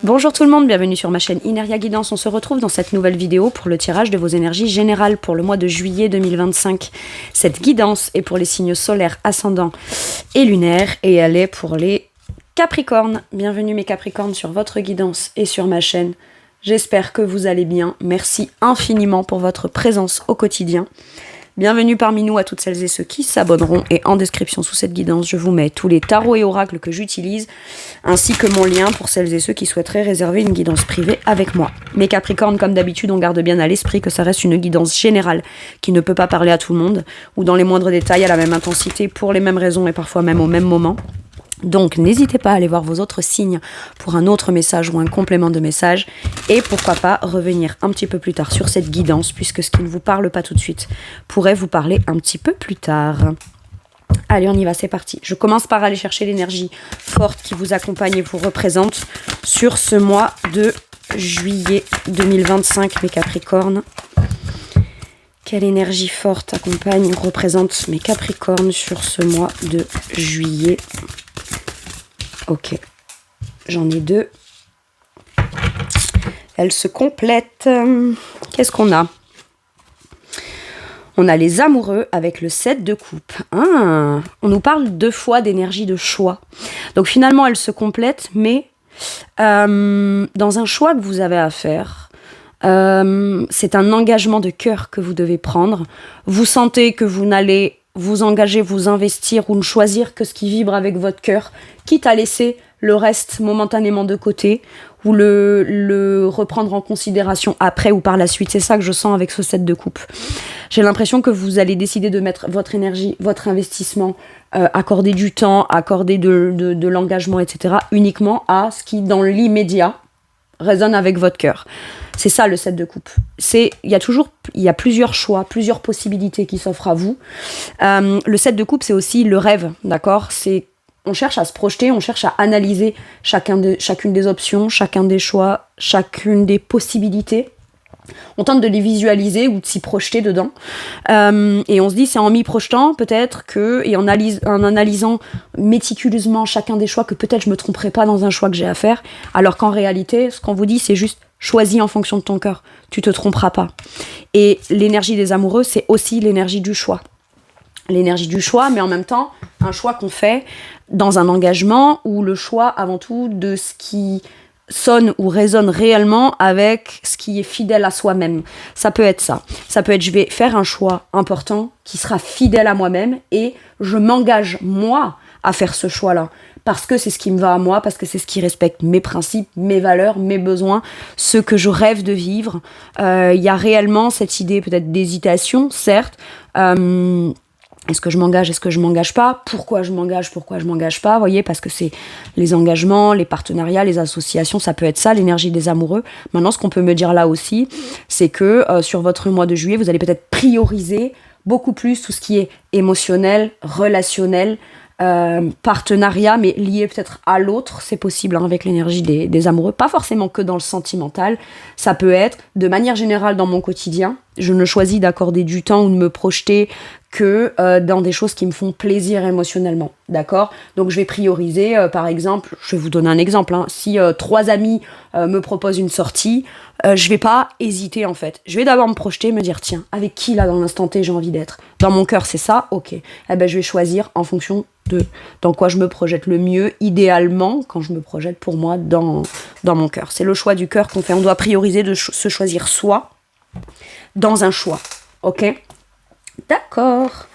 Bonjour tout le monde, bienvenue sur ma chaîne Ineria Guidance. On se retrouve dans cette nouvelle vidéo pour le tirage de vos énergies générales pour le mois de juillet 2025. Cette guidance est pour les signes solaires, ascendants et lunaires et elle est pour les Capricornes. Bienvenue mes Capricornes sur votre guidance et sur ma chaîne. J'espère que vous allez bien. Merci infiniment pour votre présence au quotidien. Bienvenue parmi nous à toutes celles et ceux qui s'abonneront et en description sous cette guidance, je vous mets tous les tarots et oracles que j'utilise ainsi que mon lien pour celles et ceux qui souhaiteraient réserver une guidance privée avec moi. Mes Capricornes, comme d'habitude, on garde bien à l'esprit que ça reste une guidance générale qui ne peut pas parler à tout le monde ou dans les moindres détails à la même intensité pour les mêmes raisons et parfois même au même moment. Donc n'hésitez pas à aller voir vos autres signes pour un autre message ou un complément de message et pourquoi pas revenir un petit peu plus tard sur cette guidance puisque ce qui ne vous parle pas tout de suite pourrait vous parler un petit peu plus tard. Allez, on y va, c'est parti. Je commence par aller chercher l'énergie forte qui vous accompagne et vous représente sur ce mois de juillet 2025, mes Capricornes. Quelle énergie forte accompagne, représente mes Capricornes sur ce mois de juillet? Ok, j'en ai deux. Elles se complètent. Qu'est-ce qu'on a? On a les amoureux avec le 7 de coupe. On nous parle 2 fois d'énergie de choix. Donc finalement, elles se complètent, mais dans un choix que vous avez à faire, c'est un engagement de cœur que vous devez prendre. Vous sentez que vous n'allez vous engager, vous investir ou ne choisir que ce qui vibre avec votre cœur, quitte à laisser le reste momentanément de côté ou le reprendre en considération après ou par la suite. C'est ça que je sens avec ce 7 de coupe. J'ai l'impression que vous allez décider de mettre votre énergie, votre investissement, accorder du temps, accorder de l'engagement, etc. uniquement à ce qui, dans l'immédiat, résonne avec votre cœur. C'est ça le 7 de coupe. Il y a plusieurs choix, plusieurs possibilités qui s'offrent à vous. Le 7 de coupe, c'est aussi le rêve, d'accord ? On cherche à se projeter, on cherche à analyser chacune des options, chacun des choix, chacune des possibilités. On tente de les visualiser ou de s'y projeter dedans. Et on se dit, c'est en m'y projetant peut-être et en analysant méticuleusement chacun des choix que peut-être je me tromperai pas dans un choix que j'ai à faire. Alors qu'en réalité, ce qu'on vous dit, c'est juste choisis en fonction de ton cœur. Tu te tromperas pas. Et l'énergie des amoureux, c'est aussi l'énergie du choix. L'énergie du choix, mais en même temps, un choix qu'on fait dans un engagement ou le choix avant tout de ce qui sonne ou résonne réellement avec ce qui est fidèle à soi-même. Ça peut être ça. Ça peut être je vais faire un choix important qui sera fidèle à moi-même et je m'engage moi à faire ce choix-là parce que c'est ce qui me va à moi, parce que c'est ce qui respecte mes principes, mes valeurs, mes besoins, ce que je rêve de vivre. Il y a réellement cette idée peut-être d'hésitation, certes. Est-ce que je m'engage, est-ce que je m'engage pas? Pourquoi je m'engage pas? Vous voyez, parce que c'est les engagements, les partenariats, les associations, ça peut être ça, l'énergie des amoureux. Maintenant, ce qu'on peut me dire là aussi, c'est que sur votre mois de juillet, vous allez peut-être prioriser beaucoup plus tout ce qui est émotionnel, relationnel, partenariat, mais lié peut-être à l'autre, c'est possible avec l'énergie des amoureux, pas forcément que dans le sentimental, ça peut être de manière générale dans mon quotidien, je ne choisis d'accorder du temps ou de me projeter que dans des choses qui me font plaisir émotionnellement, d'accord? Donc je vais prioriser, par exemple, je vais vous donner un exemple, si 3 amis me proposent une sortie, je vais pas hésiter en fait, je vais d'abord me projeter, me dire tiens, avec qui là dans l'instant T j'ai envie d'être? Dans mon cœur c'est ça, ok, je vais choisir en fonction de dans quoi je me projette le mieux, idéalement quand je me projette pour moi dans mon cœur. C'est le choix du cœur qu'on fait, on doit prioriser de se choisir soi dans un choix, ok? D'accord.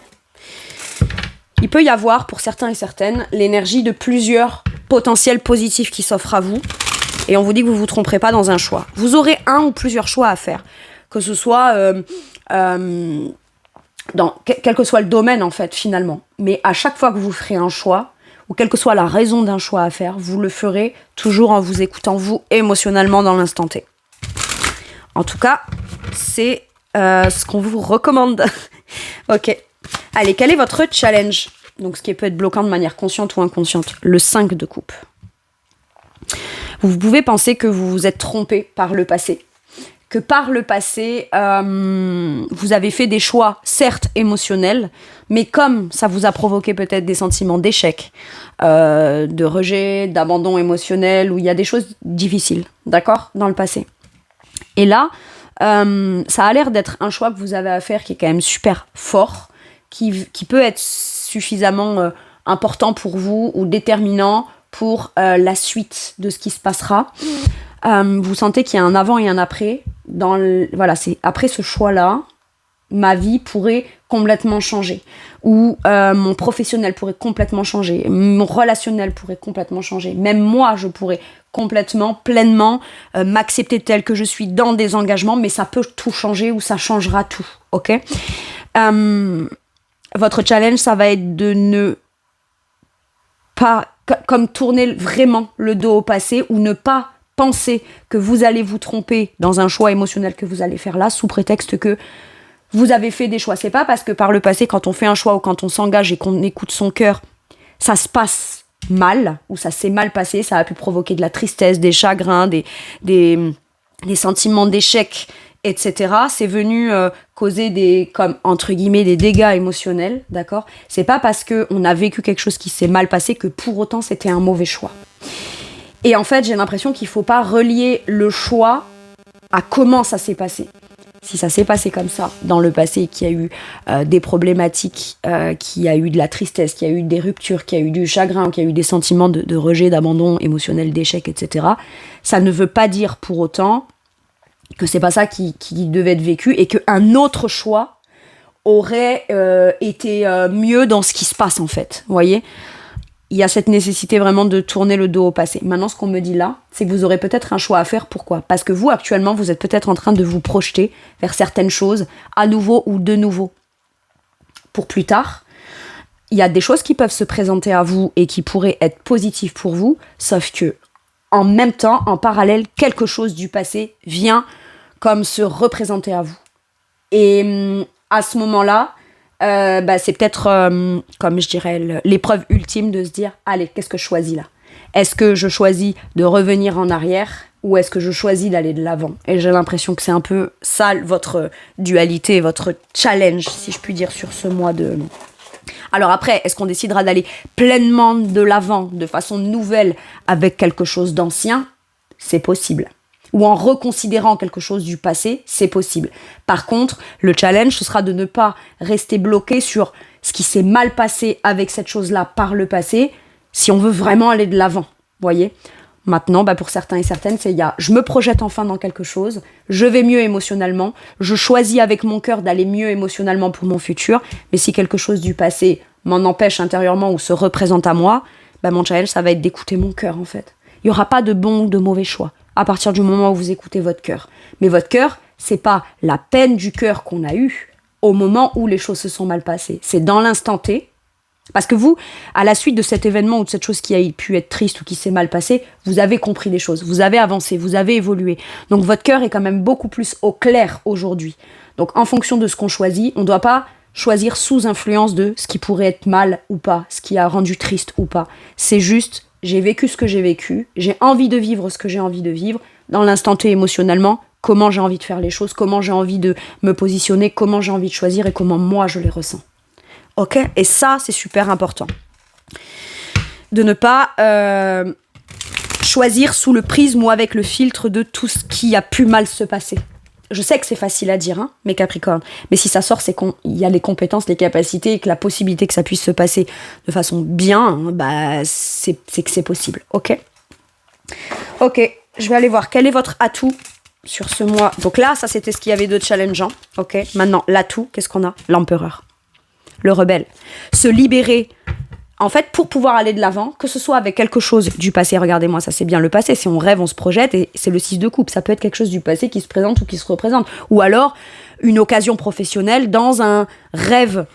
Il peut y avoir, pour certains et certaines, l'énergie de plusieurs potentiels positifs qui s'offrent à vous. Et on vous dit que vous ne vous tromperez pas dans un choix. Vous aurez un ou plusieurs choix à faire. Que ce soit dans quel que soit le domaine, en fait, finalement. Mais à chaque fois que vous ferez un choix, ou quelle que soit la raison d'un choix à faire, vous le ferez toujours en vous écoutant, vous, émotionnellement, dans l'instant T. En tout cas, c'est ce qu'on vous recommande. Ok. Allez, quel est votre challenge? Donc, ce qui peut être bloquant de manière consciente ou inconsciente. Le 5 de coupe. Vous pouvez penser que vous vous êtes trompé par le passé. que par le passé, vous avez fait des choix, certes émotionnels, mais comme ça vous a provoqué peut-être des sentiments d'échec, de rejet, d'abandon émotionnel, où il y a des choses difficiles, d'accord, dans le passé. Et là, ça a l'air d'être un choix que vous avez à faire qui est quand même super fort, qui peut être suffisamment important pour vous ou déterminant pour la suite de ce qui se passera. Vous sentez qu'il y a un avant et un après. Voilà, c'est après ce choix-là, ma vie pourrait complètement changer. Ou mon professionnel pourrait complètement changer. Mon relationnel pourrait complètement changer. Même moi, je pourrais complètement, pleinement m'accepter tel que je suis dans des engagements, mais ça peut tout changer ou ça changera tout. Ok ? Votre challenge, ça va être de ne pas comme tourner vraiment le dos au passé ou ne pas penser que vous allez vous tromper dans un choix émotionnel que vous allez faire là, sous prétexte que vous avez fait des choix. C'est pas parce que par le passé, quand on fait un choix ou quand on s'engage et qu'on écoute son cœur, ça se passe mal, ou ça s'est mal passé, ça a pu provoquer de la tristesse, des chagrins, des sentiments d'échec, etc. C'est venu causer comme entre guillemets des dégâts émotionnels, d'accord ? C'est pas parce qu'on a vécu quelque chose qui s'est mal passé que pour autant c'était un mauvais choix. Et en fait, j'ai l'impression qu'il faut pas relier le choix à comment ça s'est passé. Si ça s'est passé comme ça dans le passé, qu'il y a eu des problématiques, qu'il y a eu de la tristesse, qu'il y a eu des ruptures, qu'il y a eu du chagrin, qu'il y a eu des sentiments de rejet, d'abandon émotionnel, d'échec, etc., ça ne veut pas dire pour autant que c'est pas ça qui devait être vécu et qu'un autre choix aurait été mieux dans ce qui se passe en fait. Vous voyez ? Il y a cette nécessité vraiment de tourner le dos au passé. Maintenant, ce qu'on me dit là, c'est que vous aurez peut-être un choix à faire. Pourquoi ? Parce que vous, actuellement, vous êtes peut-être en train de vous projeter vers certaines choses, à nouveau ou de nouveau. Pour plus tard, il y a des choses qui peuvent se présenter à vous et qui pourraient être positives pour vous, sauf que, en même temps, en parallèle, quelque chose du passé vient comme se représenter à vous. Et à ce moment-là, c'est peut-être, comme je dirais, l'épreuve ultime de se dire, allez, qu'est-ce que je choisis là ? Est-ce que je choisis de revenir en arrière ou est-ce que je choisis d'aller de l'avant ? Et j'ai l'impression que c'est un peu ça, votre dualité, votre challenge, si je puis dire, sur ce mois de... Alors après, est-ce qu'on décidera d'aller pleinement de l'avant, de façon nouvelle, avec quelque chose d'ancien ? C'est possible. Ou en reconsidérant quelque chose du passé, c'est possible. Par contre, le challenge, ce sera de ne pas rester bloqué sur ce qui s'est mal passé avec cette chose-là par le passé, si on veut vraiment aller de l'avant, voyez ? Maintenant, pour certains et certaines, je me projette enfin dans quelque chose, je vais mieux émotionnellement, je choisis avec mon cœur d'aller mieux émotionnellement pour mon futur, mais si quelque chose du passé m'en empêche intérieurement ou se représente à moi, mon challenge, ça va être d'écouter mon cœur, en fait. Il n'y aura pas de bon ou de mauvais choix à partir du moment où vous écoutez votre cœur. Mais votre cœur, c'est pas la peine du cœur qu'on a eue au moment où les choses se sont mal passées. C'est dans l'instant T. Parce que vous, à la suite de cet événement ou de cette chose qui a pu être triste ou qui s'est mal passée, vous avez compris des choses, vous avez avancé, vous avez évolué. Donc votre cœur est quand même beaucoup plus au clair aujourd'hui. Donc en fonction de ce qu'on choisit, on ne doit pas choisir sous influence de ce qui pourrait être mal ou pas, ce qui a rendu triste ou pas. C'est juste... J'ai vécu ce que j'ai vécu, j'ai envie de vivre ce que j'ai envie de vivre, dans l'instant T émotionnellement, comment j'ai envie de faire les choses, comment j'ai envie de me positionner, comment j'ai envie de choisir et comment moi je les ressens. Ok ? Et ça, c'est super important. De ne pas choisir sous le prisme ou avec le filtre de tout ce qui a pu mal se passer. Je sais que c'est facile à dire, mes Capricornes, mais si ça sort, c'est qu'il y a les compétences, les capacités et que la possibilité que ça puisse se passer de façon bien, c'est que c'est possible, ok ? Ok, je vais aller voir quel est votre atout sur ce mois. Donc là, ça c'était ce qu'il y avait de challengeant, ok ? Maintenant, l'atout, qu'est-ce qu'on a ? L'empereur, le rebelle. Se libérer, en fait, pour pouvoir aller de l'avant, que ce soit avec quelque chose du passé, regardez-moi, ça c'est bien le passé, si on rêve, on se projette, et c'est le 6 de coupe, ça peut être quelque chose du passé qui se présente ou qui se représente, ou alors une occasion professionnelle dans un rêve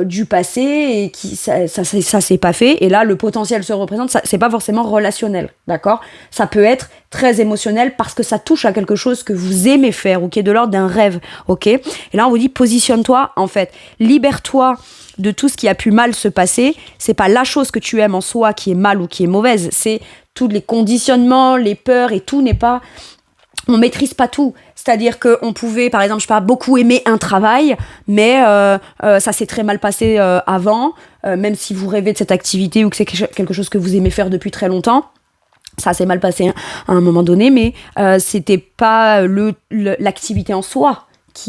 du passé, et qui ça s'est pas fait, et là le potentiel se représente, ça, c'est pas forcément relationnel, d'accord ? Ça peut être très émotionnel parce que ça touche à quelque chose que vous aimez faire, ou qui est de l'ordre d'un rêve, ok ? Et là on vous dit, positionne-toi, en fait, libère-toi de tout ce qui a pu mal se passer. C'est pas la chose que tu aimes en soi qui est mal ou qui est mauvaise, c'est tous les conditionnements, les peurs et tout n'est pas on maîtrise pas tout. C'est-à-dire qu'on pouvait, par exemple, je sais pas, beaucoup aimer un travail, mais ça s'est très mal passé avant, même si vous rêvez de cette activité ou que c'est quelque chose que vous aimez faire depuis très longtemps. Ça s'est mal passé à un moment donné, mais c'était pas l'activité en soi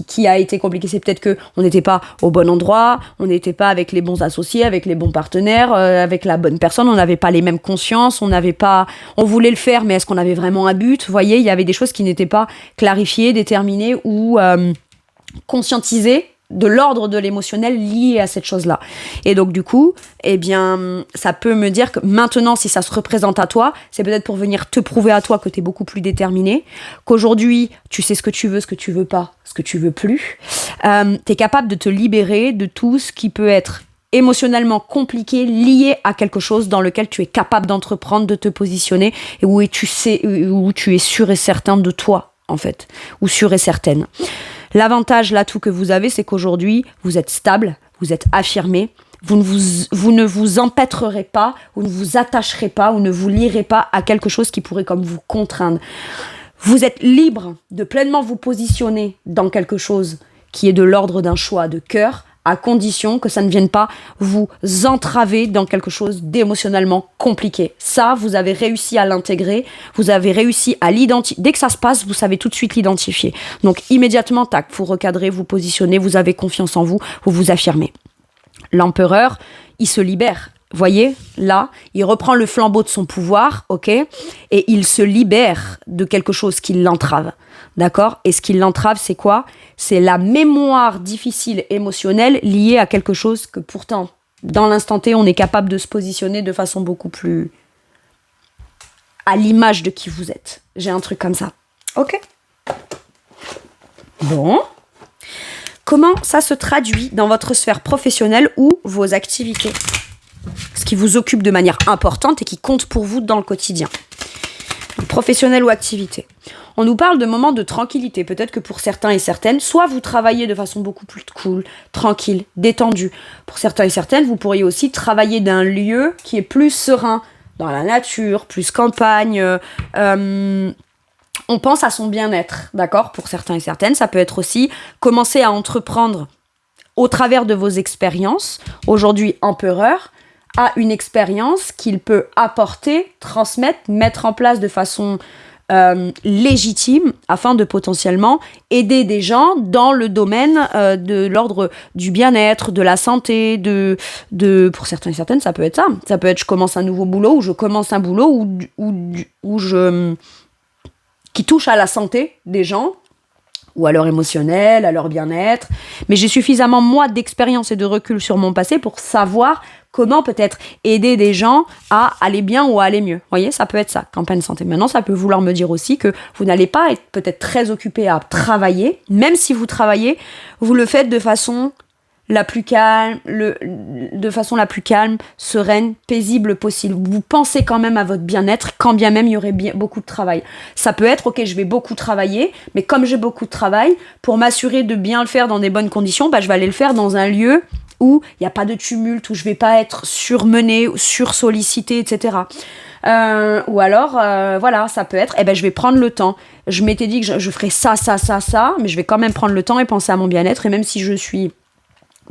qui a été compliqué. C'est peut-être qu'on n'était pas au bon endroit, on n'était pas avec les bons associés, avec les bons partenaires, avec la bonne personne, on n'avait pas les mêmes consciences, on voulait le faire, mais est-ce qu'on avait vraiment un but? Vous voyez, il y avait des choses qui n'étaient pas clarifiées, déterminées ou conscientisées de l'ordre de l'émotionnel lié à cette chose-là. Et donc, du coup, eh bien, ça peut me dire que maintenant, si ça se représente à toi, c'est peut-être pour venir te prouver à toi que tu es beaucoup plus déterminé, qu'aujourd'hui, tu sais ce que tu veux pas, ce que tu veux plus. Tu es capable de te libérer de tout ce qui peut être émotionnellement compliqué, lié à quelque chose dans lequel tu es capable d'entreprendre, de te positionner, et où tu es sûr et certain de toi, en fait, ou sûr et certaine. L'avantage, l'atout que vous avez, c'est qu'aujourd'hui, vous êtes stable, vous êtes affirmé, vous ne vous empêtrerez pas, vous ne vous attacherez pas, ou ne vous lierez pas à quelque chose qui pourrait comme vous contraindre. Vous êtes libre de pleinement vous positionner dans quelque chose qui est de l'ordre d'un choix de cœur, à condition que ça ne vienne pas vous entraver dans quelque chose d'émotionnellement compliqué. Ça, vous avez réussi à l'intégrer, vous avez réussi à l'identifier. Dès que ça se passe, vous savez tout de suite l'identifier. Donc immédiatement, tac, vous recadrez, vous positionnez, vous avez confiance en vous, vous vous affirmez. L'empereur, il se libère. Voyez, là, il reprend le flambeau de son pouvoir, ok, et il se libère de quelque chose qui l'entrave, d'accord? Et ce qui l'entrave, c'est quoi? C'est la mémoire difficile émotionnelle liée à quelque chose que pourtant, dans l'instant T, on est capable de se positionner de façon beaucoup plus à l'image de qui vous êtes. J'ai un truc comme ça, ok? Bon. Comment ça se traduit dans votre sphère professionnelle ou vos activités? Ce qui vous occupe de manière importante et qui compte pour vous dans le quotidien. Professionnel ou activité. On nous parle de moments de tranquillité. Peut-être que pour certains et certaines, soit vous travaillez de façon beaucoup plus cool, tranquille, détendue. Pour certains et certaines, vous pourriez aussi travailler d'un lieu qui est plus serein, dans la nature, plus campagne. On pense à son bien-être, d'accord? Pour certains et certaines, ça peut être aussi commencer à entreprendre au travers de vos expériences. Aujourd'hui, empereur a une expérience qu'il peut apporter, transmettre, mettre en place de façon légitime afin de potentiellement aider des gens dans le domaine de l'ordre du bien-être, de la santé, pour certains et certaines, ça peut être ça. Ça peut être je commence un nouveau boulot ou je commence un boulot qui touche à la santé des gens ou à leur émotionnel, à leur bien-être. Mais j'ai suffisamment, moi, d'expérience et de recul sur mon passé pour savoir comment peut-être aider des gens à aller bien ou à aller mieux. Vous voyez, ça peut être ça, campagne santé. Maintenant, ça peut vouloir me dire aussi que vous n'allez pas être peut-être très occupé à travailler. Même si vous travaillez, vous le faites de façon la plus calme, sereine, paisible possible. Vous pensez quand même à votre bien-être, quand bien même il y aurait beaucoup de travail. Ça peut être, ok, je vais beaucoup travailler, mais comme j'ai beaucoup de travail, pour m'assurer de bien le faire dans des bonnes conditions, je vais aller le faire dans un lieu où il n'y a pas de tumulte, où je ne vais pas être surmenée, sursollicitée, etc. Ou alors, voilà, ça peut être, je vais prendre le temps. Je m'étais dit que je ferais ça, mais je vais quand même prendre le temps et penser à mon bien-être, et même si je suis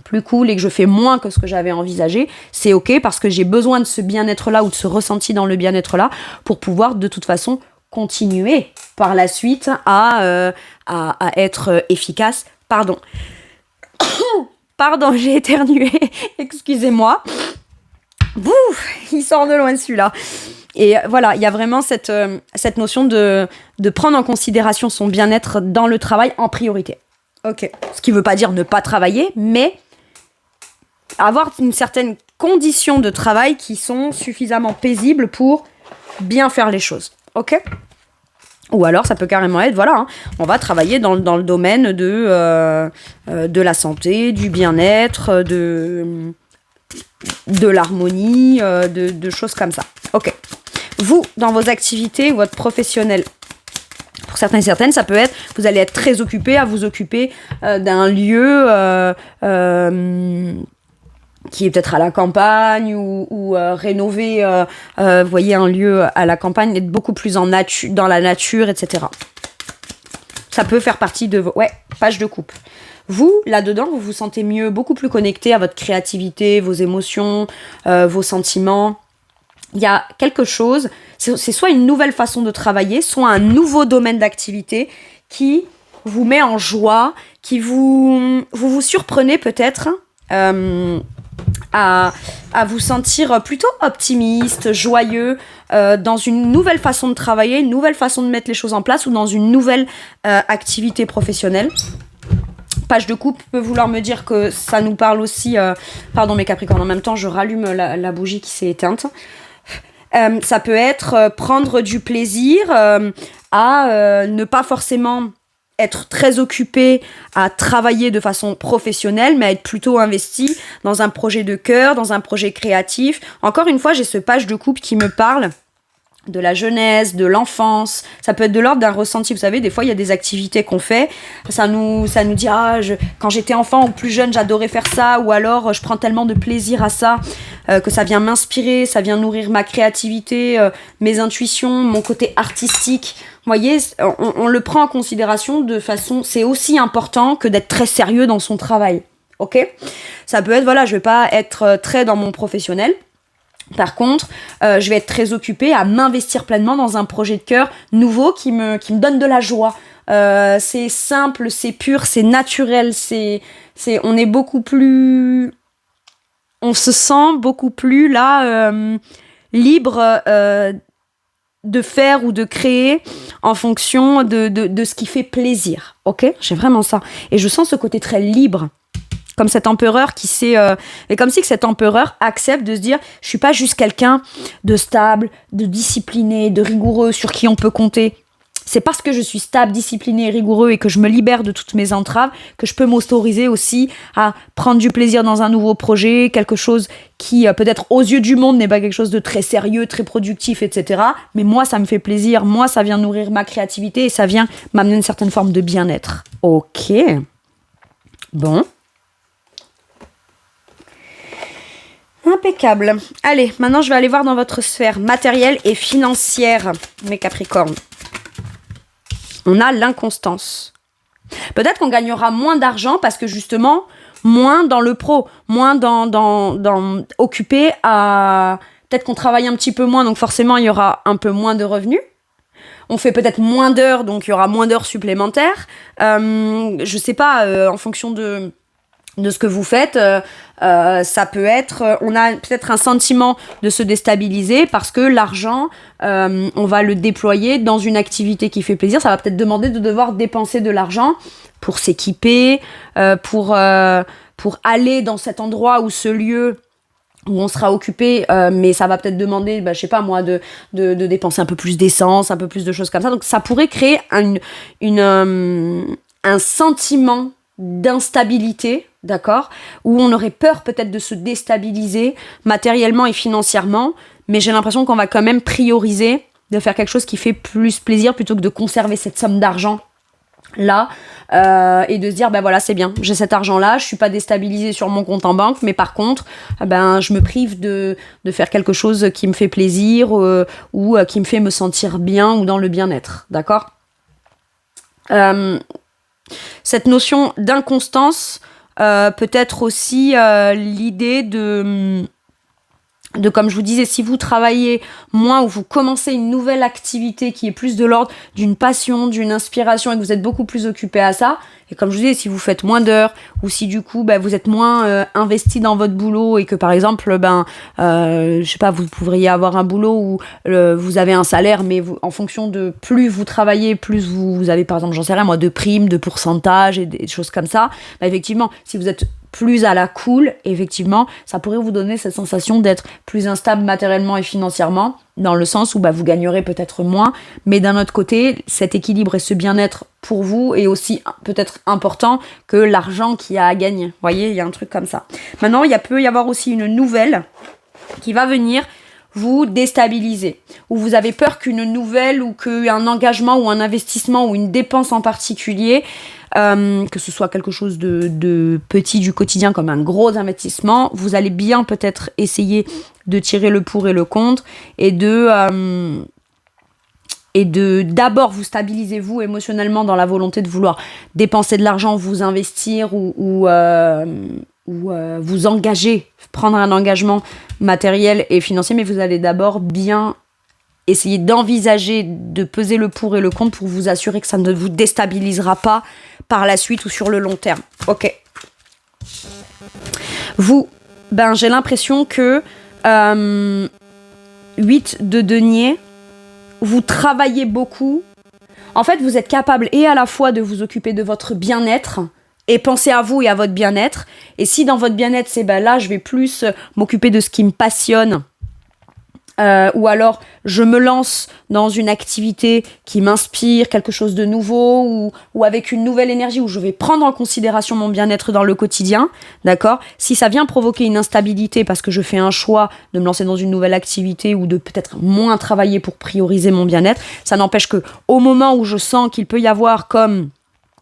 plus cool et que je fais moins que ce que j'avais envisagé, c'est ok parce que j'ai besoin de ce bien-être-là ou de ce ressenti dans le bien-être-là pour pouvoir de toute façon continuer par la suite à être efficace. Pardon, j'ai éternué, excusez-moi. Bouf, il sort de loin celui-là. Et voilà, il y a vraiment cette notion de prendre en considération son bien-être dans le travail en priorité. Ok. Ce qui ne veut pas dire ne pas travailler, mais avoir une certaine condition de travail qui sont suffisamment paisibles pour bien faire les choses. Ok ? Ou alors, ça peut carrément être, voilà, on va travailler dans le domaine de la santé, du bien-être, de l'harmonie, de choses comme ça. Ok. Vous, dans vos activités, votre professionnel, pour certains et certaines, ça peut être, vous allez être très occupé à vous occuper d'un lieu qui est peut-être à la campagne ou rénover, vous voyez, un lieu à la campagne, être beaucoup plus dans la nature, etc. Ça peut faire partie de vos... Ouais, page de coupe. Vous, là-dedans, vous vous sentez mieux, beaucoup plus connecté à votre créativité, vos émotions, vos sentiments. Il y a quelque chose, c'est soit une nouvelle façon de travailler, soit un nouveau domaine d'activité qui vous met en joie, qui vous surprenez peut-être à vous sentir plutôt optimiste, joyeux, dans une nouvelle façon de travailler, une nouvelle façon de mettre les choses en place ou dans une nouvelle activité professionnelle. Page de coupe peut vouloir me dire que ça nous parle aussi... pardon mes Capricornes, en même temps je rallume la bougie qui s'est éteinte. Ça peut être prendre du plaisir à ne pas forcément être très occupé à travailler de façon professionnelle, mais à être plutôt investi dans un projet de cœur, dans un projet créatif. Encore une fois, j'ai ce page de coupe qui me parle de la jeunesse, de l'enfance. Ça peut être de l'ordre d'un ressenti. Vous savez, des fois, il y a des activités qu'on fait. Ça nous dit, quand j'étais enfant ou plus jeune, j'adorais faire ça. Ou alors, je prends tellement de plaisir à ça que ça vient m'inspirer, ça vient nourrir ma créativité, mes intuitions, mon côté artistique. Vous voyez, on le prend en considération de façon... C'est aussi important que d'être très sérieux dans son travail. Ok ? Ça peut être, voilà, je vais pas être très dans mon professionnel. Par contre, je vais être très occupée à m'investir pleinement dans un projet de cœur nouveau qui me donne de la joie. C'est simple, c'est pur, c'est naturel, on est beaucoup plus... On se sent beaucoup plus là, libre de faire ou de créer en fonction de ce qui fait plaisir. Ok ? J'ai vraiment ça. Et je sens ce côté très libre. Comme cet empereur qui sait... et comme si que cet empereur accepte de se dire « Je suis pas juste quelqu'un de stable, de discipliné, de rigoureux sur qui on peut compter. C'est parce que je suis stable, discipliné et rigoureux et que je me libère de toutes mes entraves que je peux m'autoriser aussi à prendre du plaisir dans un nouveau projet, quelque chose qui peut-être aux yeux du monde n'est pas quelque chose de très sérieux, très productif, etc. Mais moi, ça me fait plaisir. Moi, ça vient nourrir ma créativité et ça vient m'amener une certaine forme de bien-être. Ok. Bon. Impeccable. Allez, maintenant je vais aller voir dans votre sphère matérielle et financière, mes Capricornes. On a l'inconstance. Peut-être qu'on gagnera moins d'argent parce que justement, moins dans le pro, moins dans occupé à... Peut-être qu'on travaille un petit peu moins, donc forcément il y aura un peu moins de revenus. On fait peut-être moins d'heures, donc il y aura moins d'heures supplémentaires. Je sais pas, en fonction de ce que vous faites, ça peut être... on a peut-être un sentiment de se déstabiliser parce que l'argent, on va le déployer dans une activité qui fait plaisir. Ça va peut-être demander de devoir dépenser de l'argent pour s'équiper, pour aller dans cet endroit ou ce lieu où on sera occupé, mais ça va peut-être demander, je sais pas moi, de dépenser un peu plus d'essence, un peu plus de choses comme ça. Donc ça pourrait créer un sentiment d'instabilité, d'accord, où on aurait peur peut-être de se déstabiliser matériellement et financièrement, mais j'ai l'impression qu'on va quand même prioriser de faire quelque chose qui fait plus plaisir plutôt que de conserver cette somme d'argent là et de se dire voilà, c'est bien, j'ai cet argent là, je suis pas déstabilisée sur mon compte en banque, mais par contre je me prive de faire quelque chose qui me fait plaisir ou qui me fait me sentir bien ou dans le bien-être, d'accord. Cette notion d'inconstance peut être aussi l'idée de, comme je vous disais, si vous travaillez moins ou vous commencez une nouvelle activité qui est plus de l'ordre d'une passion, d'une inspiration et que vous êtes beaucoup plus occupé à ça, et comme je vous disais, si vous faites moins d'heures ou si du coup vous êtes moins investi dans votre boulot et que par exemple je sais pas, vous pourriez avoir un boulot où vous avez un salaire mais en fonction de plus vous travaillez, plus vous avez par exemple, j'en sais rien moi, de primes, de pourcentages et des choses comme ça, effectivement, si vous êtes plus à la cool, effectivement, ça pourrait vous donner cette sensation d'être plus instable matériellement et financièrement, dans le sens où vous gagnerez peut-être moins, mais d'un autre côté, cet équilibre et ce bien-être pour vous est aussi peut-être important que l'argent qu'il y a à gagner. Vous voyez, il y a un truc comme ça. Maintenant, il peut y avoir aussi une nouvelle qui va venir vous déstabiliser, ou vous avez peur qu'une nouvelle ou qu'un engagement ou un investissement ou une dépense en particulier, que ce soit quelque chose de petit du quotidien comme un gros investissement, vous allez bien peut-être essayer de tirer le pour et le contre et de et d'abord vous stabiliser vous émotionnellement dans la volonté de vouloir dépenser de l'argent, vous investir ou vous engager, prendre un engagement matériel et financier, mais vous allez d'abord bien essayer d'envisager, de peser le pour et le contre pour vous assurer que ça ne vous déstabilisera pas par la suite ou sur le long terme. Ok. Vous, j'ai l'impression que 8 de denier, vous travaillez beaucoup. En fait, vous êtes capable et à la fois de vous occuper de votre bien-être et penser à vous et à votre bien-être. Et si dans votre bien-être, c'est là, je vais plus m'occuper de ce qui me passionne, ou alors je me lance dans une activité qui m'inspire, quelque chose de nouveau, ou avec une nouvelle énergie, où je vais prendre en considération mon bien-être dans le quotidien, d'accord ? Si ça vient provoquer une instabilité parce que je fais un choix de me lancer dans une nouvelle activité ou de peut-être moins travailler pour prioriser mon bien-être, ça n'empêche que au moment où je sens qu'il peut y avoir comme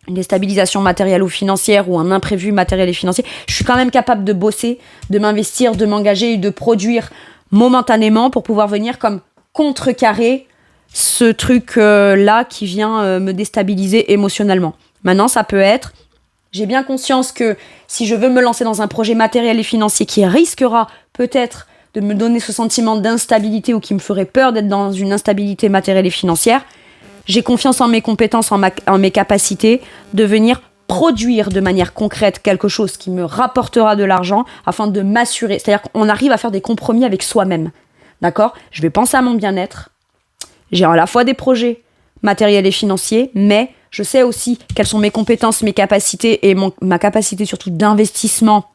une déstabilisation matérielle ou financière ou un imprévu matériel et financier, je suis quand même capable de bosser, de m'investir, de m'engager et de produire momentanément pour pouvoir venir comme contrecarrer ce truc-là qui vient me déstabiliser émotionnellement. Maintenant, ça peut être, j'ai bien conscience que si je veux me lancer dans un projet matériel et financier qui risquera peut-être de me donner ce sentiment d'instabilité ou qui me ferait peur d'être dans une instabilité matérielle et financière, j'ai confiance en mes compétences, en mes capacités de venir produire de manière concrète quelque chose qui me rapportera de l'argent afin de m'assurer. C'est-à-dire qu'on arrive à faire des compromis avec soi-même. D'accord ? Je vais penser à mon bien-être. J'ai à la fois des projets matériels et financiers, mais je sais aussi quelles sont mes compétences, mes capacités et ma capacité surtout d'investissement,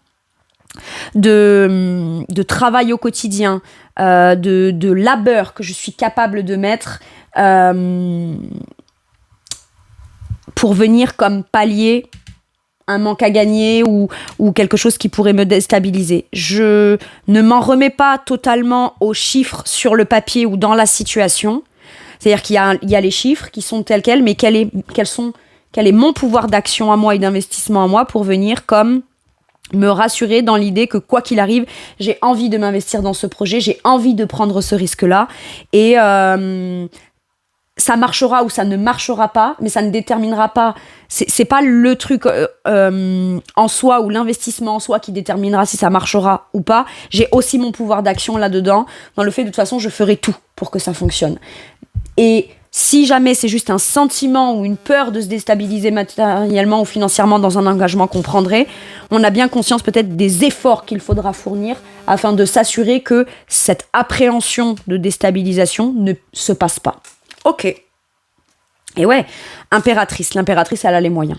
de travail au quotidien, de labeur que je suis capable de mettre pour venir comme pallier un manque à gagner ou quelque chose qui pourrait me déstabiliser. Je ne m'en remets pas totalement aux chiffres sur le papier ou dans la situation. C'est-à-dire qu'il y a les chiffres qui sont tels quels, mais quel est mon pouvoir d'action à moi et d'investissement à moi pour venir comme me rassurer dans l'idée que quoi qu'il arrive, j'ai envie de m'investir dans ce projet, j'ai envie de prendre ce risque-là et ça marchera ou ça ne marchera pas, mais ça ne déterminera pas. C'est pas le truc en soi ou l'investissement en soi qui déterminera si ça marchera ou pas. J'ai aussi mon pouvoir d'action là-dedans, dans le fait de toute façon, je ferai tout pour que ça fonctionne. Et si jamais c'est juste un sentiment ou une peur de se déstabiliser matériellement ou financièrement dans un engagement qu'on prendrait, on a bien conscience peut-être des efforts qu'il faudra fournir afin de s'assurer que cette appréhension de déstabilisation ne se passe pas. Ok. Et ouais, l'impératrice, elle a les moyens.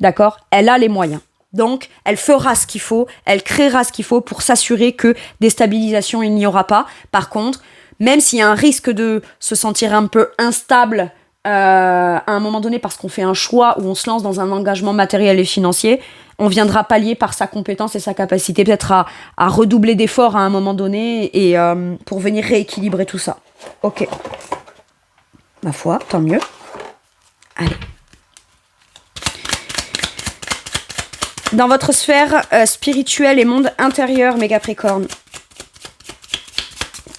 D'accord ? Elle a les moyens. Donc, elle fera ce qu'il faut, elle créera ce qu'il faut pour s'assurer que déstabilisation, il n'y aura pas. Par contre, même s'il y a un risque de se sentir un peu instable à un moment donné parce qu'on fait un choix ou on se lance dans un engagement matériel et financier, on viendra pallier par sa compétence et sa capacité peut-être à redoubler d'efforts à un moment donné et pour venir rééquilibrer tout ça. Ok. Ma foi, tant mieux. Allez. Dans votre sphère spirituelle et monde intérieur, mes Capricornes,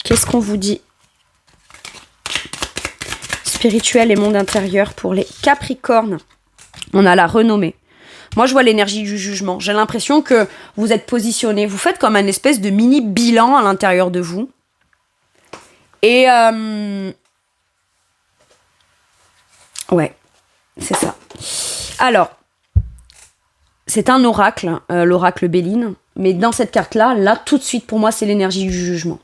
qu'est-ce qu'on vous dit ? Spirituel et monde intérieur pour les Capricornes. On a la renommée. Moi, je vois l'énergie du jugement. J'ai l'impression que vous êtes positionné. Vous faites comme un espèce de mini bilan à l'intérieur de vous. Et ouais, c'est ça. Alors, c'est un oracle, l'oracle Béline. Mais dans cette carte-là, tout de suite, pour moi, c'est l'énergie du jugement.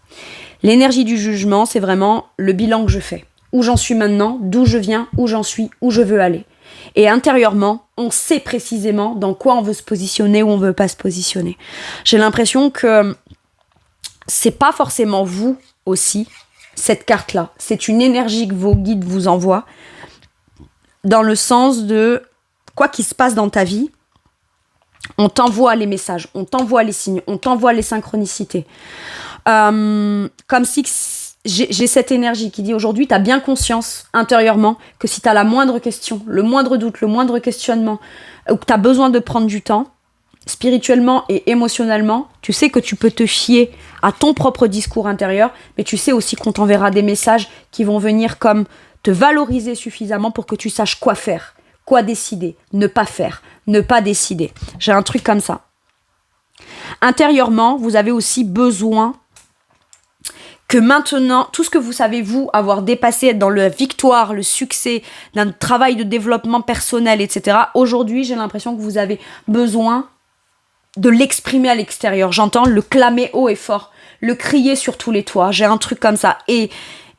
L'énergie du jugement, c'est vraiment le bilan que je fais. Où j'en suis maintenant, d'où je viens, où j'en suis, où je veux aller. Et intérieurement, on sait précisément dans quoi on veut se positionner ou on veut pas se positionner. J'ai l'impression que c'est pas forcément vous aussi, cette carte-là. C'est une énergie que vos guides vous envoient dans le sens de quoi qu'il se passe dans ta vie, on t'envoie les messages, on t'envoie les signes, on t'envoie les synchronicités. Comme si j'ai cette énergie qui dit aujourd'hui, tu as bien conscience intérieurement que si tu as la moindre question, le moindre doute, le moindre questionnement, ou que tu as besoin de prendre du temps, spirituellement et émotionnellement, tu sais que tu peux te fier à ton propre discours intérieur, mais tu sais aussi qu'on t'enverra des messages qui vont venir comme te valoriser suffisamment pour que tu saches quoi faire, quoi décider, ne pas faire, ne pas décider. J'ai un truc comme ça. Intérieurement, vous avez aussi besoin que maintenant, tout ce que vous savez, vous, avoir dépassé, être dans la victoire, le succès, d'un travail de développement personnel, etc. Aujourd'hui, j'ai l'impression que vous avez besoin de l'exprimer à l'extérieur. J'entends le clamer haut et fort, le crier sur tous les toits. J'ai un truc comme ça. Et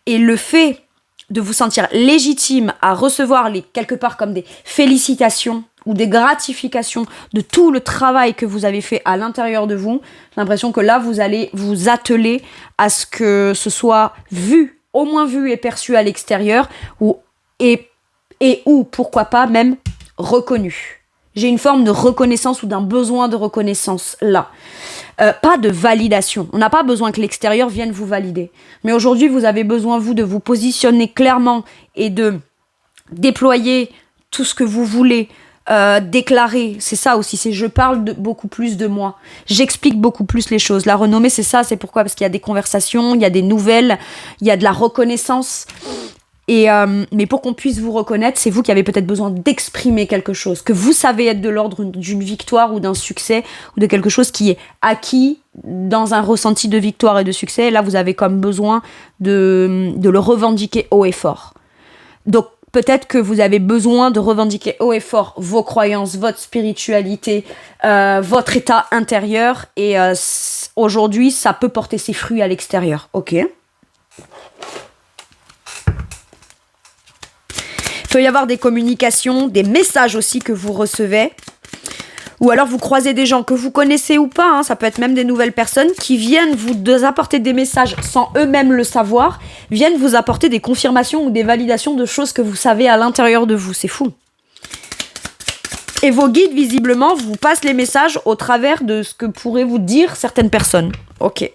le fait de vous sentir légitime à recevoir quelque part comme des félicitations ou des gratifications de tout le travail que vous avez fait à l'intérieur de vous, j'ai l'impression que là, vous allez vous atteler à ce que ce soit vu, au moins vu et perçu à l'extérieur, ou pourquoi pas même reconnu. J'ai une forme de reconnaissance ou d'un besoin de reconnaissance là. Pas de validation. On n'a pas besoin que l'extérieur vienne vous valider. Mais aujourd'hui, vous avez besoin, vous, de vous positionner clairement et de déployer tout ce que vous voulez, déclarer. C'est ça aussi, c'est je parle beaucoup plus de moi. J'explique beaucoup plus les choses. La renommée, c'est ça, c'est pourquoi? Parce qu'il y a des conversations, il y a des nouvelles, il y a de la reconnaissance. Mais pour qu'on puisse vous reconnaître, c'est vous qui avez peut-être besoin d'exprimer quelque chose, que vous savez être de l'ordre d'une victoire ou d'un succès, ou de quelque chose qui est acquis dans un ressenti de victoire et de succès. Et là, vous avez comme besoin de le revendiquer haut et fort. Donc, peut-être que vous avez besoin de revendiquer haut et fort vos croyances, votre spiritualité, votre état intérieur. Et aujourd'hui, ça peut porter ses fruits à l'extérieur. Ok. Il peut y avoir des communications, des messages aussi que vous recevez. Ou alors vous croisez des gens que vous connaissez ou pas, ça peut être même des nouvelles personnes qui viennent vous apporter des messages sans eux-mêmes le savoir, viennent vous apporter des confirmations ou des validations de choses que vous savez à l'intérieur de vous. C'est fou. Et vos guides, visiblement, vous passent les messages au travers de ce que pourraient vous dire certaines personnes. Ok.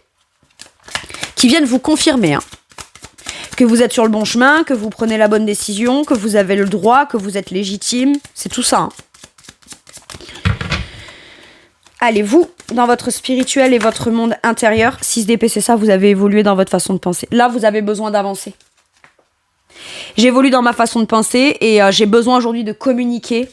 Qui viennent vous confirmer, que vous êtes sur le bon chemin, que vous prenez la bonne décision, que vous avez le droit, que vous êtes légitime. C'est tout ça. Allez, vous, dans votre spirituel et votre monde intérieur, 6DP, c'est ça, vous avez évolué dans votre façon de penser. Là, vous avez besoin d'avancer. J'évolue dans ma façon de penser et j'ai besoin aujourd'hui de communiquer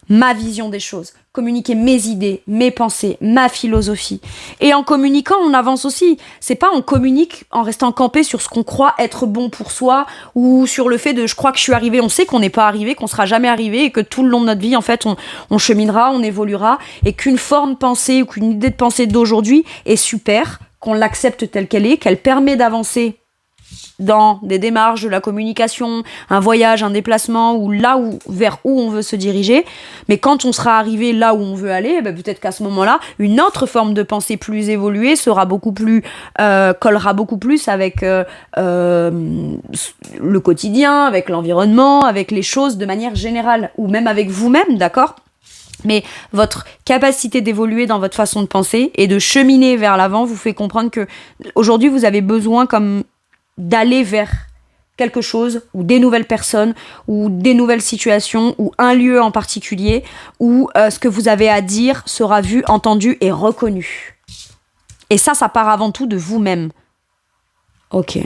ma vision des choses, communiquer mes idées, mes pensées, ma philosophie. Et en communiquant, on avance aussi. C'est pas on communique en restant campé sur ce qu'on croit être bon pour soi ou sur le fait de je crois que je suis arrivé. On sait qu'on n'est pas arrivé, qu'on sera jamais arrivé et que tout le long de notre vie, en fait, on cheminera, on évoluera et qu'une forme pensée ou qu'une idée de pensée d'aujourd'hui est super, qu'on l'accepte telle qu'elle est, qu'elle permet d'avancer dans des démarches de la communication, un voyage, un déplacement, ou vers où on veut se diriger. Mais quand on sera arrivé là où on veut aller, peut-être qu'à ce moment-là, une autre forme de pensée plus évoluée sera beaucoup plus, collera beaucoup plus avec le quotidien, avec l'environnement, avec les choses de manière générale, ou même avec vous-même, d'accord ? Mais votre capacité d'évoluer dans votre façon de penser et de cheminer vers l'avant vous fait comprendre que aujourd'hui vous avez besoin comme d'aller vers quelque chose, ou des nouvelles personnes, ou des nouvelles situations, ou un lieu en particulier, où ce que vous avez à dire sera vu, entendu et reconnu. Et ça part avant tout de vous-même. Ok.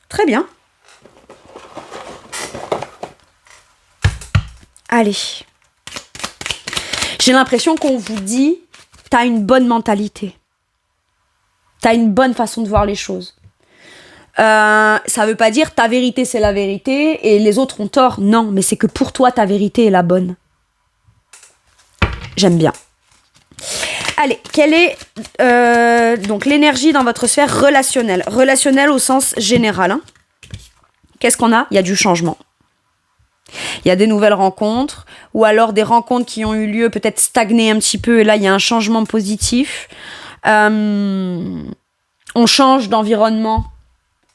Très bien. Allez. J'ai l'impression qu'on vous dit, t'as une bonne mentalité. T'as une bonne façon de voir les choses. Ça veut pas dire ta vérité c'est la vérité et les autres ont tort. Non, mais c'est que pour toi ta vérité est la bonne. J'aime bien. Allez, quelle est donc l'énergie dans votre sphère relationnelle? Relationnelle au sens général. Qu'est-ce qu'on a? Il y a du changement. Il y a des nouvelles rencontres ou alors des rencontres qui ont eu lieu peut-être stagnées un petit peu et là il y a un changement positif. On change d'environnement,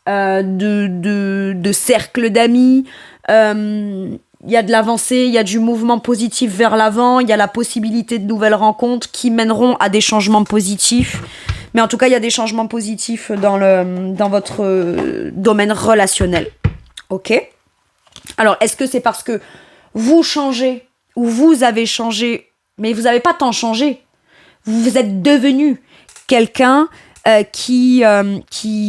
de cercle d'amis, il y a de l'avancée, il y a du mouvement positif vers l'avant, il y a la possibilité de nouvelles rencontres qui mèneront à des changements positifs. Mais en tout cas, il y a des changements positifs dans votre domaine relationnel. Ok ? Alors, est-ce que c'est parce que vous changez ou vous avez changé, mais vous n'avez pas tant changé. Vous êtes devenu quelqu'un qui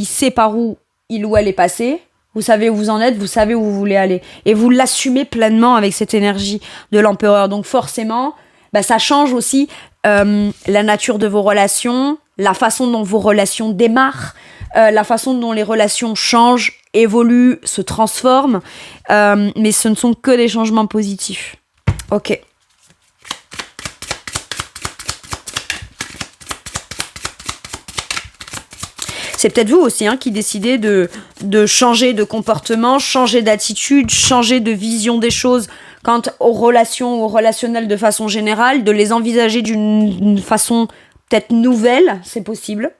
sait par où il ou elle est passé, vous savez où vous en êtes, vous savez où vous voulez aller. Et vous l'assumez pleinement avec cette énergie de l'empereur. Donc forcément, ça change aussi la nature de vos relations, la façon dont vos relations démarrent, la façon dont les relations changent, évoluent, se transforment. Mais ce ne sont que des changements positifs. Ok. C'est peut-être vous aussi qui décidez de changer de comportement, changer d'attitude, changer de vision des choses quant aux relations ou au relationnel de façon générale, de les envisager d'une façon peut-être nouvelle, c'est possible.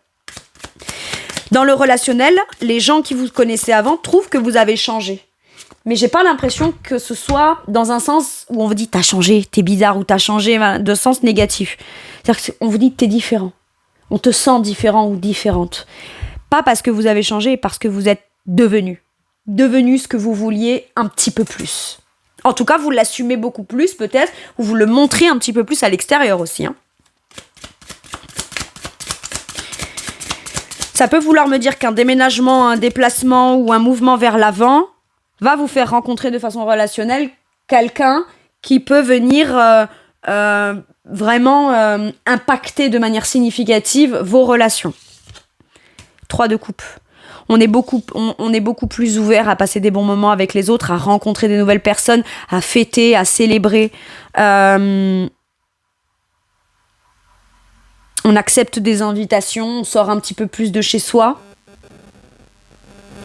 Dans le relationnel, les gens qui vous connaissaient avant trouvent que vous avez changé. Mais j'ai pas l'impression que ce soit dans un sens où on vous dit t'as changé, t'es bizarre ou t'as changé, de sens négatif. C'est-à-dire qu'on vous dit t'es différent. On te sent différent ou différente. Pas parce que vous avez changé, parce que vous êtes devenu ce que vous vouliez un petit peu plus. En tout cas, vous l'assumez beaucoup plus peut-être, ou vous le montrez un petit peu plus à l'extérieur aussi. Ça peut vouloir me dire qu'un déménagement, un déplacement ou un mouvement vers l'avant va vous faire rencontrer de façon relationnelle quelqu'un qui peut venir vraiment impacter de manière significative vos relations. 3 de coupe. On est beaucoup plus ouvert à passer des bons moments avec les autres, à rencontrer des nouvelles personnes, à fêter, à célébrer. On accepte des invitations, on sort un petit peu plus de chez soi.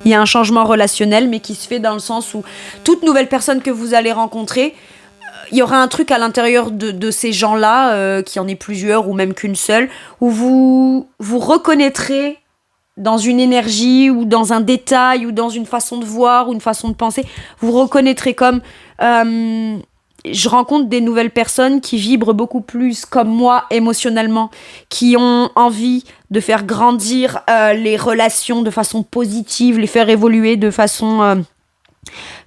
Il y a un changement relationnel, mais qui se fait dans le sens où toute nouvelle personne que vous allez rencontrer, il y aura un truc à l'intérieur de ces gens-là, qui en est plusieurs ou même qu'une seule, où vous reconnaîtrez dans une énergie ou dans un détail ou dans une façon de voir ou une façon de penser, vous reconnaîtrez comme je rencontre des nouvelles personnes qui vibrent beaucoup plus comme moi émotionnellement, qui ont envie de faire grandir les relations de façon positive, les faire évoluer de façon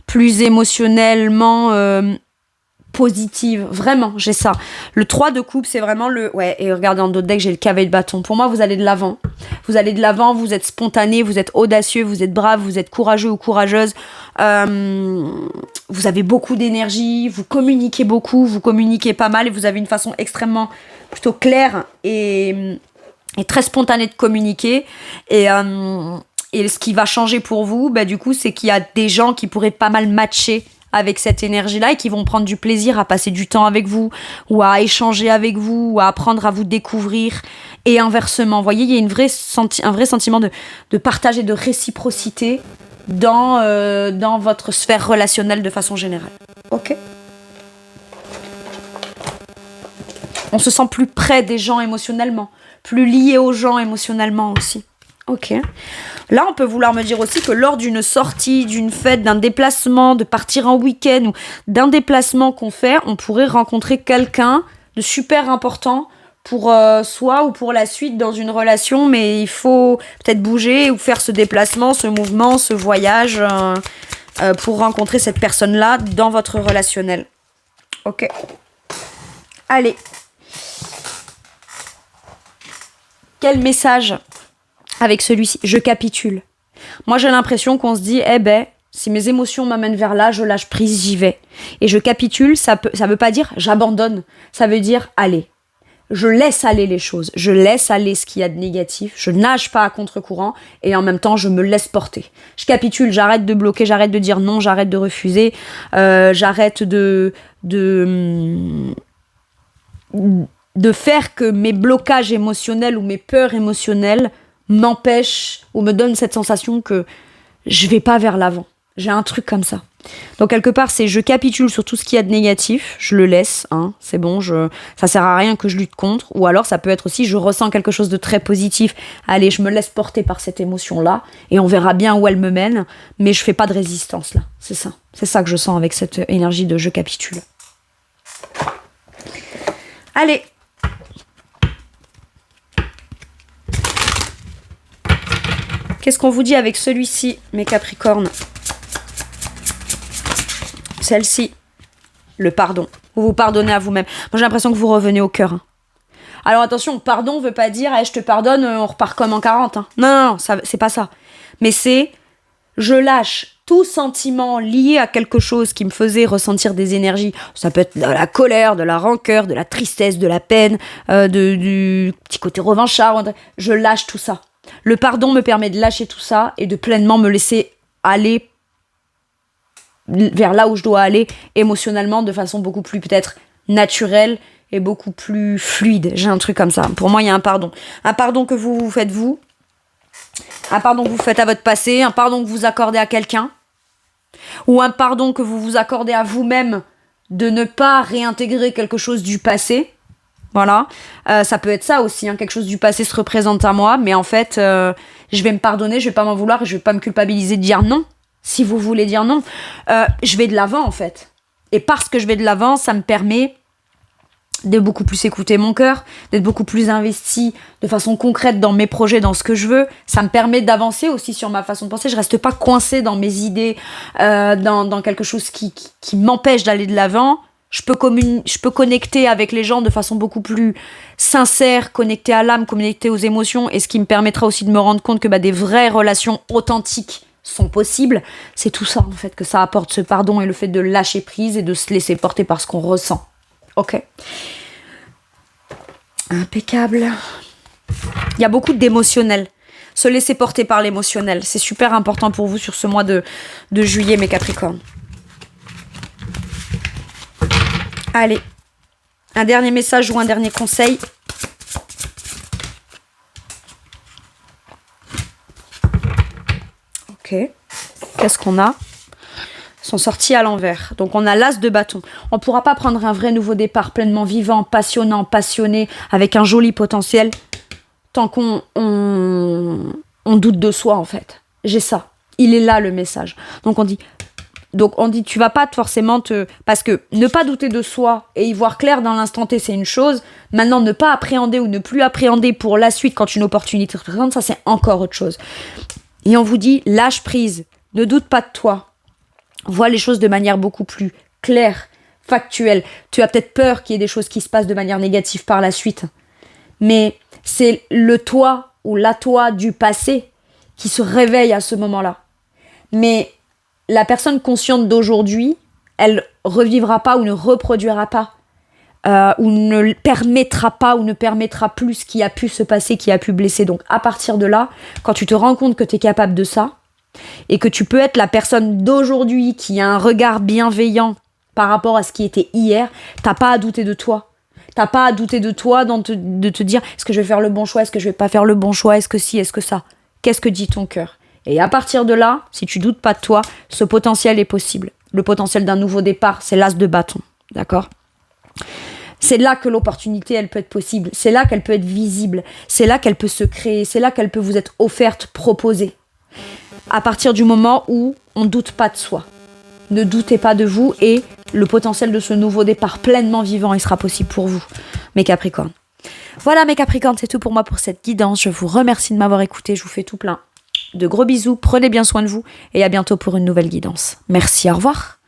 plus émotionnellement positive. Vraiment, j'ai ça. Le 3 de coupe, c'est vraiment le... Ouais, et regardez en d'autres decks, j'ai le cavalier de bâton. Pour moi, vous allez de l'avant. Vous allez de l'avant, vous êtes spontané, vous êtes audacieux, vous êtes brave, vous êtes courageux ou courageuse. Vous avez beaucoup d'énergie, vous communiquez pas mal et vous avez une façon extrêmement plutôt claire et très spontanée de communiquer. Et ce qui va changer pour vous, du coup, c'est qu'il y a des gens qui pourraient pas mal matcher avec cette énergie-là et qui vont prendre du plaisir à passer du temps avec vous ou à échanger avec vous ou à apprendre à vous découvrir et inversement. Vous voyez, il y a un vrai sentiment de partage et de réciprocité dans votre sphère relationnelle de façon générale. Ok. On se sent plus près des gens émotionnellement, plus lié aux gens émotionnellement aussi. Ok. Là, on peut vouloir me dire aussi que lors d'une sortie, d'une fête, d'un déplacement, de partir en week-end ou d'un déplacement qu'on fait, on pourrait rencontrer quelqu'un de super important pour soi ou pour la suite dans une relation, mais il faut peut-être bouger ou faire ce déplacement, ce mouvement, ce voyage pour rencontrer cette personne-là dans votre relationnel. Ok. Allez. Quel message avec celui-ci? Je capitule. Moi, j'ai l'impression qu'on se dit, si mes émotions m'amènent vers là, je lâche prise, j'y vais. Et je capitule, ça veut pas dire j'abandonne. Ça veut dire, allez, je laisse aller les choses. Je laisse aller ce qu'il y a de négatif. Je nage pas à contre-courant. Et en même temps, je me laisse porter. Je capitule, j'arrête de bloquer, j'arrête de dire non, j'arrête de refuser. J'arrête de faire que mes blocages émotionnels ou mes peurs émotionnelles m'empêche ou me donne cette sensation que je vais pas vers l'avant. J'ai un truc comme ça. Donc quelque part, c'est je capitule sur tout ce qu'il y a de négatif, je le laisse, c'est bon, ça sert à rien que je lutte contre. Ou alors ça peut être aussi, je ressens quelque chose de très positif, allez, je me laisse porter par cette émotion-là et on verra bien où elle me mène, mais je fais pas de résistance là. C'est ça que je sens avec cette énergie de je capitule. Allez. Qu'est-ce qu'on vous dit avec celui-ci, mes Capricornes? Celle-ci, le pardon. Vous vous pardonnez à vous-même. Moi, j'ai l'impression que vous revenez au cœur. Alors attention, pardon veut pas dire je te pardonne, on repart comme en 40. Non, ça, c'est pas ça. Mais c'est Je lâche tout sentiment lié à quelque chose qui me faisait ressentir des énergies. Ça peut être de la colère, de la rancœur, de la tristesse, de la peine, du petit côté revanchard. Je lâche tout ça. Le pardon me permet de lâcher tout ça et de pleinement me laisser aller vers là où je dois aller émotionnellement de façon beaucoup plus peut-être naturelle et beaucoup plus fluide. J'ai un truc comme ça. Pour moi, il y a un pardon. Un pardon que vous faites vous. Un pardon que vous faites à votre passé. Un pardon que vous accordez à quelqu'un. Ou un pardon que vous vous accordez à vous-même de ne pas réintégrer quelque chose du passé. Voilà. Ça peut être ça aussi. Quelque chose du passé se représente à moi. Mais en fait, je vais me pardonner. Je vais pas m'en vouloir. Et je vais pas me culpabiliser de dire non. Si vous voulez dire non. Je vais de l'avant en fait. Et parce que je vais de l'avant, ça me permet de beaucoup plus écouter mon cœur, d'être beaucoup plus investi de façon concrète dans mes projets, dans ce que je veux. Ça me permet d'avancer aussi sur ma façon de penser. Je reste pas coincée dans mes idées, dans quelque chose qui m'empêche d'aller de l'avant. Je peux connecter avec les gens de façon beaucoup plus sincère, connecter à l'âme, connecter aux émotions, et ce qui me permettra aussi de me rendre compte que des vraies relations authentiques sont possibles. C'est tout ça en fait que ça apporte, ce pardon et le fait de lâcher prise et de se laisser porter par ce qu'on ressent. Ok. Impeccable. Il y a beaucoup d'émotionnel. Se laisser porter par l'émotionnel. C'est super important pour vous sur ce mois de juillet, mes Capricornes. Allez. Un dernier message ou un dernier conseil. Ok. Qu'est-ce qu'on a ? Sont sortis à l'envers. Donc on a l'as de bâton. On ne pourra pas prendre un vrai nouveau départ pleinement vivant, passionnant, passionné, avec un joli potentiel, tant qu'on doute de soi en fait. J'ai ça. Il est là le message. Donc on dit tu vas pas forcément parce que ne pas douter de soi et y voir clair dans l'instant T, c'est une chose. Maintenant, ne pas appréhender ou ne plus appréhender pour la suite quand une opportunité se présente, ça c'est encore autre chose. Et on vous dit, lâche prise. Ne doute pas de toi. Vois les choses de manière beaucoup plus claire, factuelle. Tu as peut-être peur qu'il y ait des choses qui se passent de manière négative par la suite. Mais c'est le toi ou la toi du passé qui se réveille à ce moment-là. Mais la personne consciente d'aujourd'hui, elle revivra pas ou ne reproduira pas, ou ne permettra pas ou ne permettra plus ce qui a pu se passer, qui a pu blesser. Donc à partir de là, quand tu te rends compte que tu es capable de ça, et que tu peux être la personne d'aujourd'hui qui a un regard bienveillant par rapport à ce qui était hier, t'as pas à douter de toi. T'as pas à douter de toi de te dire est-ce que je vais faire le bon choix, est-ce que je vais pas faire le bon choix, est-ce que si, est-ce que ça. Qu'est-ce que dit ton cœur ? Et à partir de là, si tu doutes pas de toi, ce potentiel est possible. Le potentiel d'un nouveau départ, c'est l'as de bâton. D'accord ? C'est là que l'opportunité, elle peut être possible. C'est là qu'elle peut être visible. C'est là qu'elle peut se créer. C'est là qu'elle peut vous être offerte, proposée. À partir du moment où on ne doute pas de soi. Ne doutez pas de vous et le potentiel de ce nouveau départ pleinement vivant, il sera possible pour vous, mes Capricornes. Voilà mes Capricornes, c'est tout pour moi pour cette guidance. Je vous remercie de m'avoir écouté. Je vous fais tout plein de gros bisous. Prenez bien soin de vous et à bientôt pour une nouvelle guidance. Merci, au revoir.